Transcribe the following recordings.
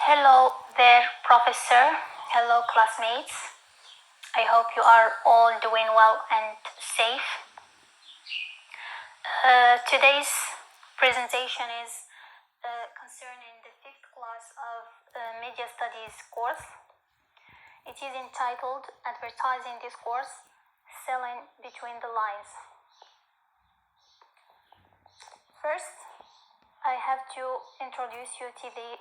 Hello there, Professor. Hello, classmates. I hope you are all doing well and safe. Today's presentation is concerning the 5th class of Media Studies course. It is entitled Advertising Discourse, Selling Between the Lines. First, I have to introduce you to the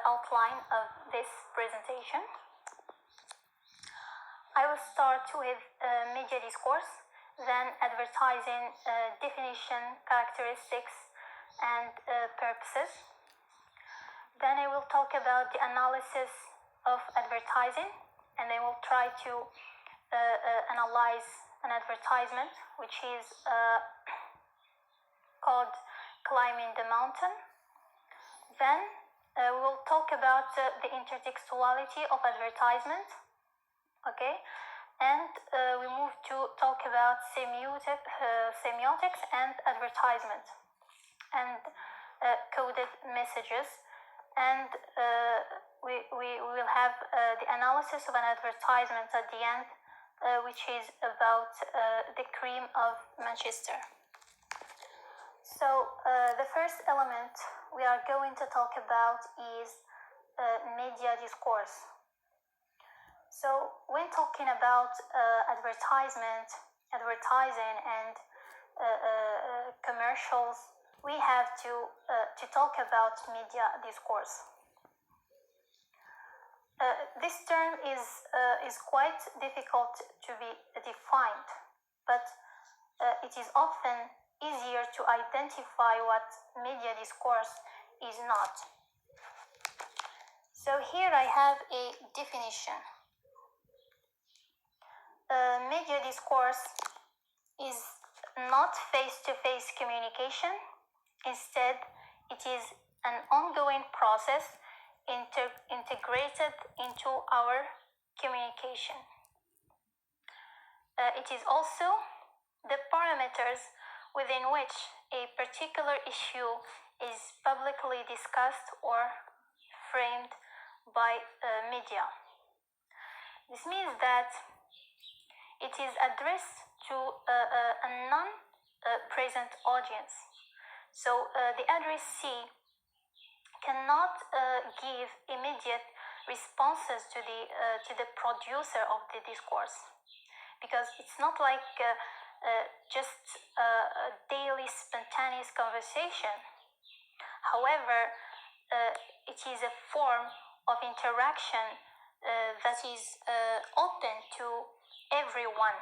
outline of this presentation. I will start with media discourse, then advertising definition, characteristics, and purposes. Then I will talk about the analysis of advertising, and I will try to analyze an advertisement, which is called Climbing the Mountain. Then we will talk about the intertextuality of advertisement. Okay, and we move to talk about semiotics and advertisement and coded messages, and we will have the analysis of an advertisement at the end, which is about the cream of Manchester. So the first element we are going to talk about is media discourse. So when talking about advertising and commercials, we have to talk about media discourse. This term is quite difficult to be defined, but it is often easier to identify what media discourse is not. So here I have a definition. Media discourse is not face-to-face communication. Instead, it is an ongoing process integrated into our communication. It is also the parameters within which a particular issue is publicly discussed or framed by media. This means that it is addressed to a non-present audience. So the addressee cannot give immediate responses to the producer of the discourse, because it's not like just a daily spontaneous conversation. However, it is a form of interaction that is open to everyone.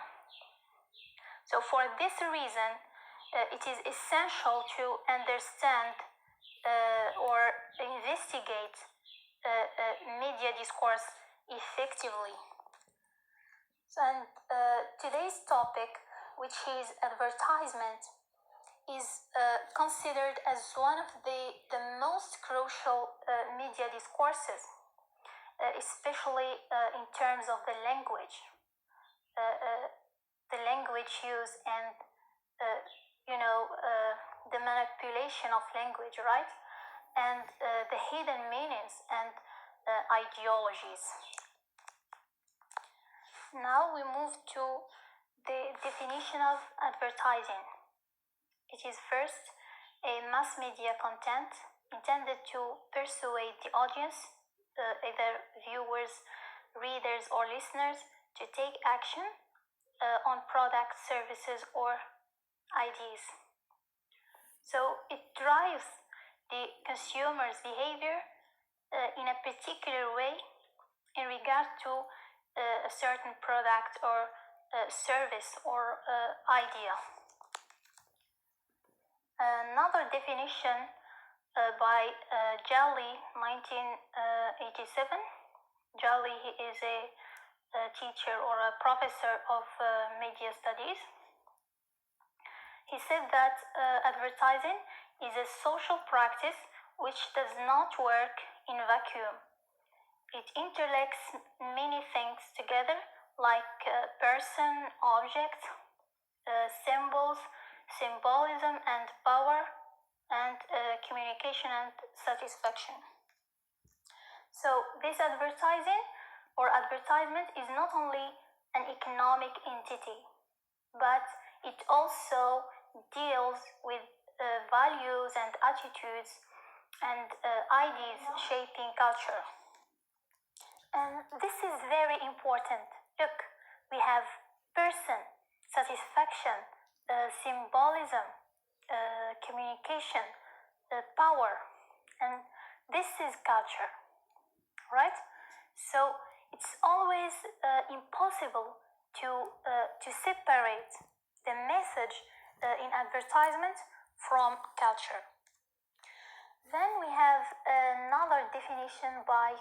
So for this reason, it is essential to understand or investigate media discourse effectively. And today's topic, which is advertisement, is considered as one of the most crucial media discourses, especially in terms of the language used and the manipulation of language, right? And the hidden meanings and ideologies. Now we move to the definition of advertising. It is first a mass media content intended to persuade the audience, either viewers, readers, or listeners, to take action on products, services, or ideas. So it drives the consumer's behavior in a particular way in regard to a certain product or service or idea. Another definition by Jolly, 1987. Jolly is a teacher or a professor of media studies. He said that advertising is a social practice which does not work in a vacuum. It interlinks many things together, like person, object, symbols, symbolism and power, and communication and satisfaction. So this advertising or advertisement is not only an economic entity, but it also deals with values and attitudes and ideas shaping culture. And this is very important. Look, we have person, satisfaction, symbolism, communication, power, and this is culture, right? So it's always impossible to separate the message in advertisement from culture. Then we have another definition by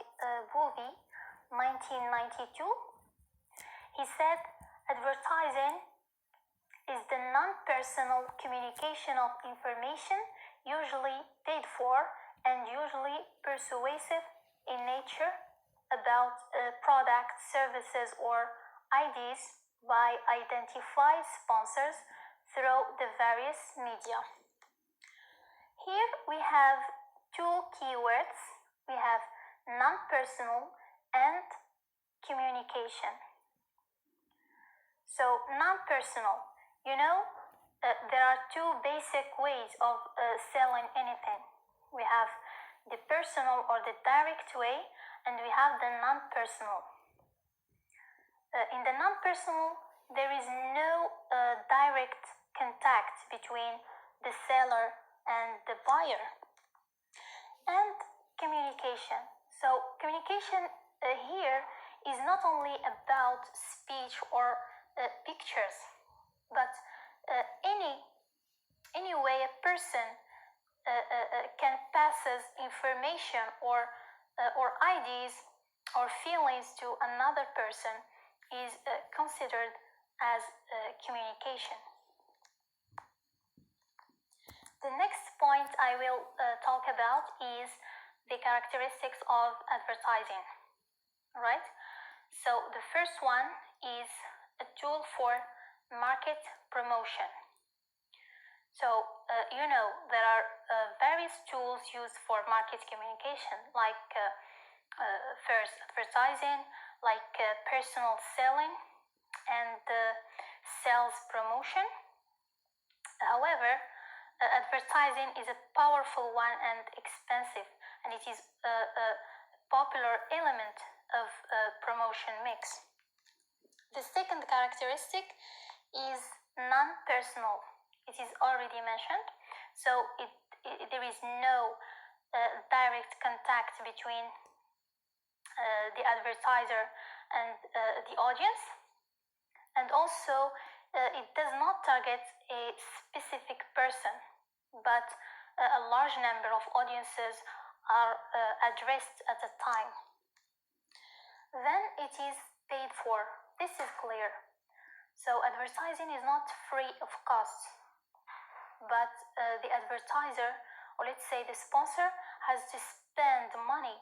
Bowlby, 1992. He said advertising is the non-personal communication of information, usually paid for and usually persuasive in nature, about products, services, or ideas by identified sponsors through the various media. Here we have two keywords. We have non-personal and communication. So non-personal, there are two basic ways of selling anything. We have the personal or the direct way, and we have the non-personal. In the non-personal, there is no direct contact between the seller and the buyer. And communication. So communication here is not only about speech or pictures, but any way a person can passes information or ideas or feelings to another person is considered as communication. The next point I will talk about is the characteristics of advertising, right? So the first one is a tool for market promotion. So, there are various tools used for market communication, like first advertising, like personal selling, and sales promotion. However, advertising is a powerful one and expensive, and it is a popular element of promotion mix. The second characteristic is non-personal. It is already mentioned, so there is no direct contact between the advertiser and the audience, and also it does not target a specific person, but a large number of audiences are addressed at a time. Then it is paid for. This is clear. So advertising is not free of cost, but the advertiser, or let's say the sponsor, has to spend money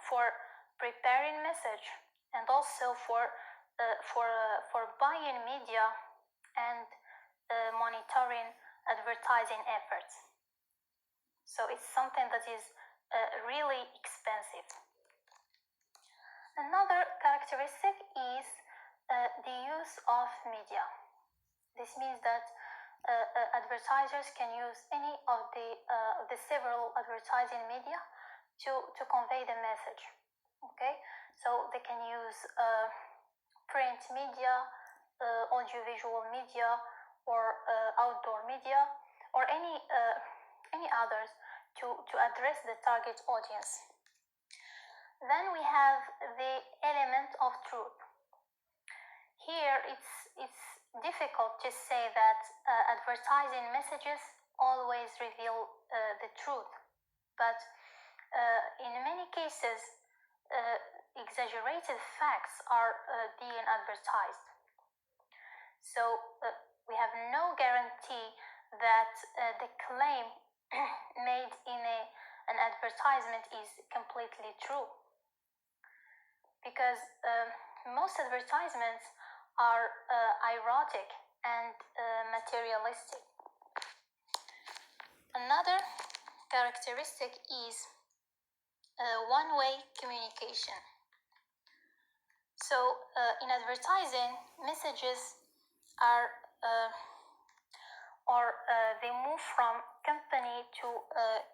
for preparing message and also for buying media and monitoring advertising efforts. So it's something that is really expensive. Another characteristic is the use of media. This means that advertisers can use any of the several advertising media to convey the message. Okay, so they can use print media, audiovisual media, or outdoor media, or any others to address the target audience. Then we have the element of truth. Here it's difficult to say that advertising messages always reveal the truth, but in many cases exaggerated facts are being advertised. So we have no guarantee that the claim made in an advertisement is completely true, because most advertisements are erotic and materialistic. Another characteristic is one-way communication. So in advertising, messages are they move from company to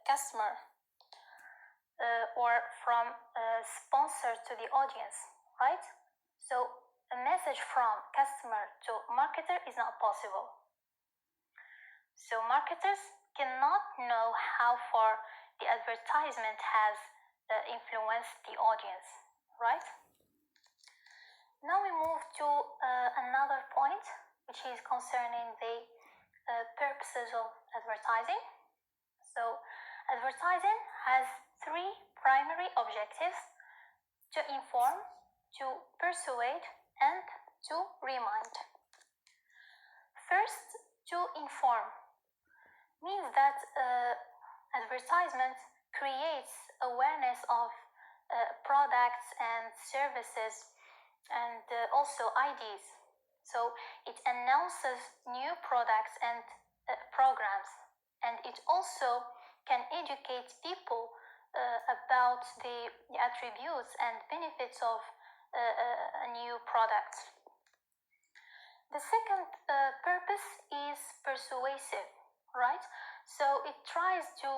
customer, or from sponsor to the audience, right? So a message from customer to marketer is not possible. So marketers cannot know how far the advertisement has influenced the audience, right? Now we move to another point, which is concerning the purposes of advertising. So advertising has three primary objectives: to inform, to persuade, and to remind. First, to inform means that advertisement creates awareness of products and services, and also ideas. So it announces new products and programs, and it also can educate people about the attributes and benefits of a new product. The second purpose is persuasive, right? So it tries to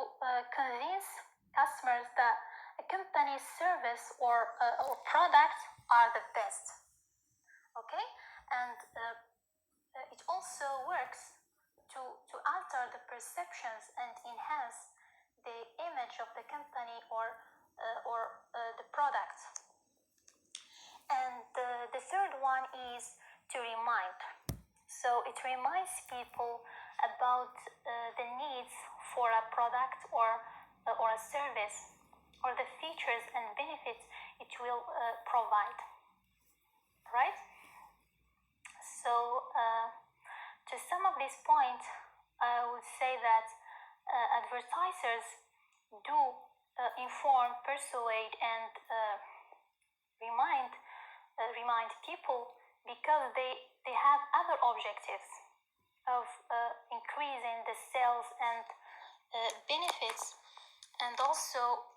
convince customers that a company's service or product are the best. Okay, and it also works to alter the perceptions and enhance the image of the company or the product. And the third one is to remind. So it reminds people about the needs for a product or a service, or the features and benefits it will provide, right? So to sum up this point, I would say that advertisers do inform, persuade, and remind people because they have other objectives of increasing the sales and benefits, and also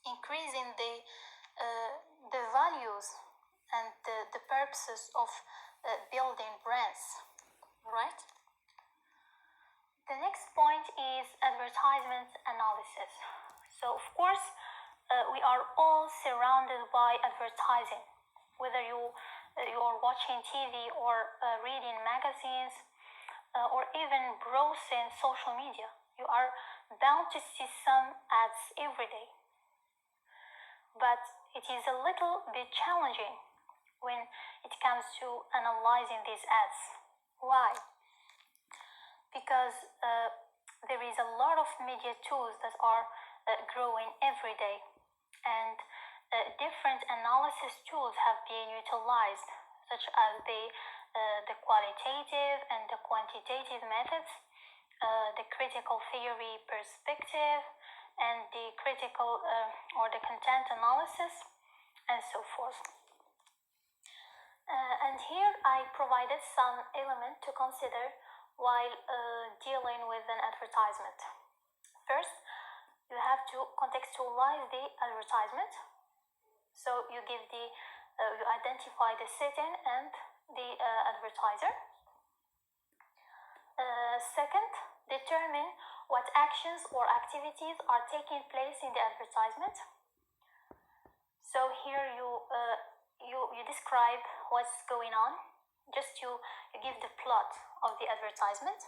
increasing the values and the purposes of building brands, right? The next point is advertisement analysis. So of course, we are all surrounded by advertising, whether you're watching TV or reading magazines or even browsing social media. You are bound to see some ads every day. But it is a little bit challenging when it comes to analyzing these ads. Why? Because there is a lot of media tools that are growing every day, and different analysis tools have been utilized, such as the qualitative and the quantitative methods, the critical theory perspective, and the critical or the content analysis, and so forth. And here I provided some elements to consider while dealing with an advertisement. First, you have to contextualize the advertisement. So you give you identify the setting and the advertiser. Second, determine what actions or activities are taking place in the advertisement. So here you describe what's going on. Just you give the plot of the advertisement.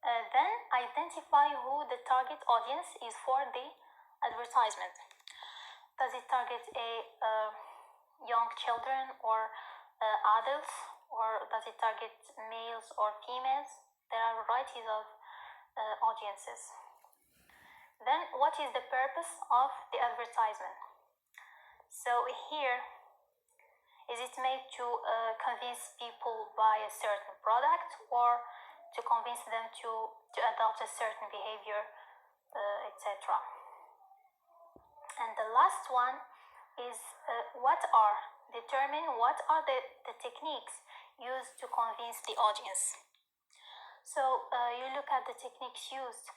Then identify who the target audience is for the advertisement. Does it target young children or adults, or does it target males or females? There are varieties of audiences. Then, what is the purpose of the advertisement? So here, is it made to convince people by a certain product, or to convince them to adopt a certain behavior, etc.? And the last one is determine what are the techniques used to convince the audience. So you look at the techniques used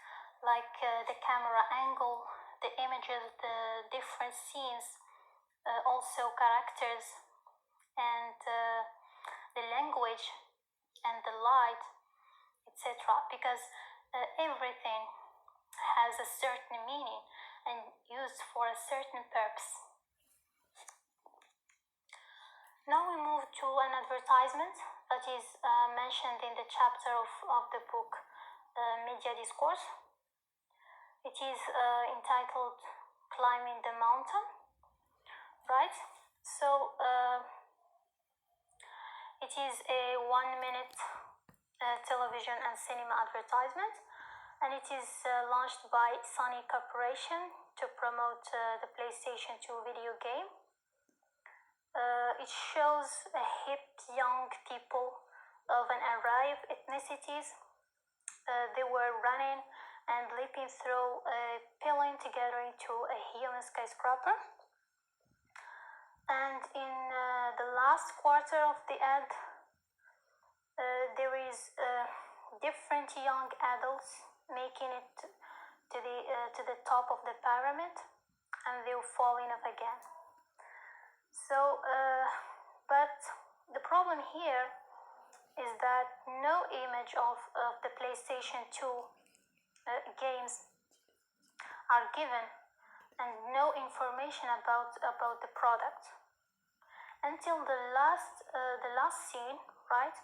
like the camera angle, the images, the different scenes, also characters, and the language and the light, etc. Because everything has a certain meaning and used for a certain purpose. Now we move to an advertisement that is mentioned in the chapter of the book Media Discourse. It is entitled Climbing the Mountain, right? So it is a 1-minute television and cinema advertisement, and it is launched by Sony Corporation to promote the PlayStation 2 video game. It shows hip young people of an array of ethnicities. They were running and leaping through, peeling together into a human skyscraper. And in the last quarter of the ad, there is different young adults making it to the top of the pyramid, and they're falling off again. So, but the problem here is that no image of the PlayStation 2 games are given, and no information about the product until the last scene, right?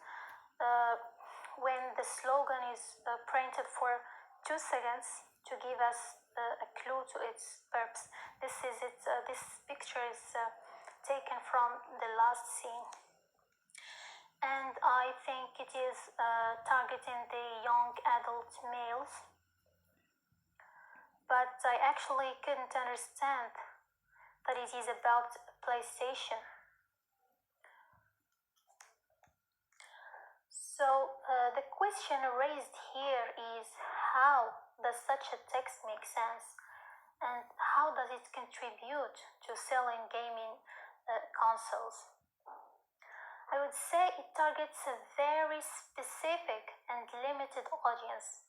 When the slogan is printed for 2 seconds to give us a clue to its purpose. This is it. This picture is taken from the last scene, and I think it is targeting the young adult males. But I actually couldn't understand that it is about PlayStation. So the question raised here is, how does such a text make sense, and how does it contribute to selling gaming consoles? I would say it targets a very specific and limited audience.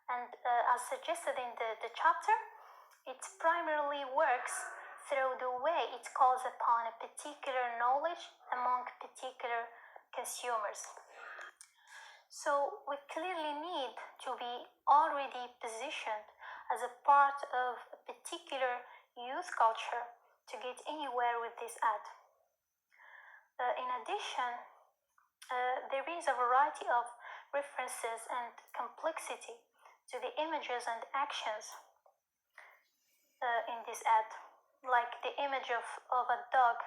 And as suggested in the chapter, it primarily works through the way it calls upon a particular knowledge among particular consumers. So we clearly need to be already positioned as a part of a particular youth culture to get anywhere with this ad. In addition, there is a variety of references and complexity to the images and actions in this ad, like the image of a dog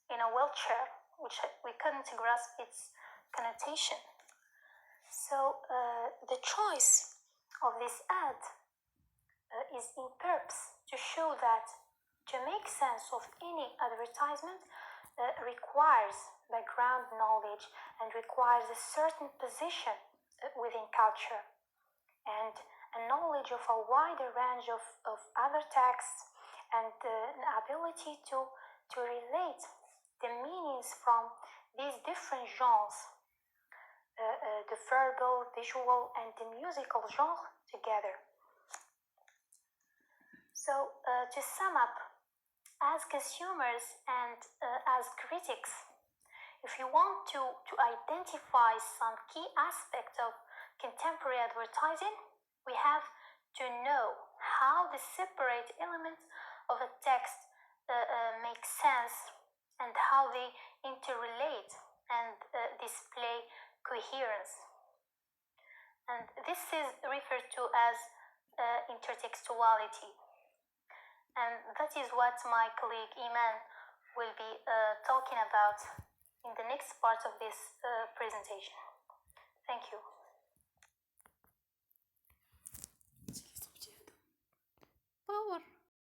in a wheelchair, which we couldn't grasp its connotation. So the choice of this ad is in purpose to show that to make sense of any advertisement requires background knowledge and requires a certain position within culture and a knowledge of a wider range of other texts and an ability to relate the meanings from these different genres, the verbal, visual, and the musical genre together. So to sum up, as consumers and as critics, if you want to identify some key aspect of contemporary advertising, we have to know how the separate elements of a text make sense and how they interrelate and display coherence. And this is referred to as intertextuality. And that is what my colleague Iman will be talking about in the next part of this presentation. Thank you. Power.